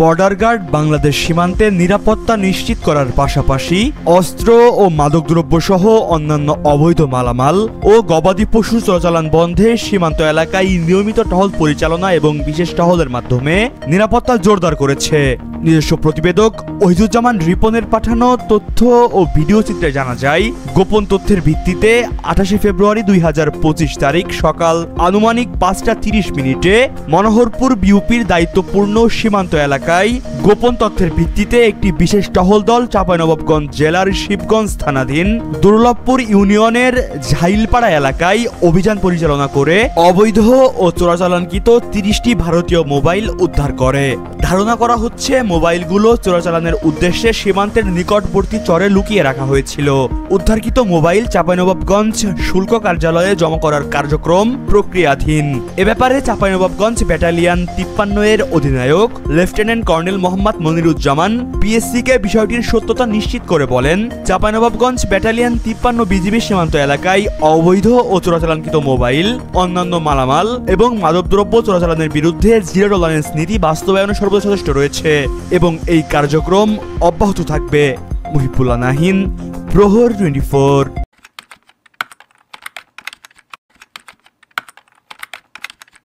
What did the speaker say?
Border guard Bangladesh সীমান্তে নিরাপত্তা নিশ্চিত করার পাশাপাশি অস্ত্র ও মাদকদ্রব্য সহ অন্যান্য অবৈধ মালামাল ও গবাদি পশু চলাচল বন্ধে সীমান্ত এলাকায় নিয়মিত টহল পরিচালনা এবং বিশেষ টহলের মাধ্যমে নিরাপত্তা জোরদার করেছে। নিজস্ব প্রতিবেদক ওহিদুজ্জামান রিপনের পাঠানো তথ্য ও ভিডিও চিত্রে জানা যায়, গোপন তথ্যের ভিত্তিতে 28 ফেব্রুয়ারি 2025 তারিখ সকাল আনুমানিক 5:30 মনোহরপুর বিউপির দায়িত্বপূর্ণ সীমান্ত এলাকায় গোপন তথ্যের ভিত্তিতে একটি বিশেষ টহল দল চাঁপাইনবাবগঞ্জ জেলার শিবগঞ্জ থানাধীন দুর্লভপুর ইউনিয়নের ঝাইলপাড়া এলাকায় অভিযান পরিচালনা করে অবৈধ ও চোরাচালানকৃত 30টি ভারতীয় মোবাইল উদ্ধার করে। ধারণা করা হচ্ছে মোবাইলগুলো চোরাচালানের উদ্দেশ্যে সীমান্তের নিকটবর্তী চরে লুকিয়ে রাখা হয়েছিল। উদ্ধারকৃত মোবাইল চাঁপাইনবাবগঞ্জ শুল্ক কার্যালয়ে জমা করার কার্যক্রম প্রক্রিয়াধীন। এ ব্যাপারে চাঁপাইনবাবগঞ্জ ব্যাটালিয়ন 53 এর অধিনায়ক লেফটেন্যান্ট কর্নেল মোহাম্মদ মনিরুজ্জামান পিএসসিকে বিষয়টির সত্যতা নিশ্চিত করে বলেন, চাঁপাইনবাবগঞ্জ ব্যাটালিয়ন 53 বিজিবি সীমান্ত এলাকায় অবৈধ ও চোরাচালানকৃত মোবাইল, অন্যান্য মালামাল এবং মাদকদ্রব্য চোরাচালানের বিরুদ্ধে জিরো টলারেন্স নীতি বাস্তবায়নে সর্বদা সচেষ্ট রয়েছে এবং এই কার্যক্রম অব্যাহত থাকবে। মুহিবুল্লাহ নাহিন, প্রহর 24।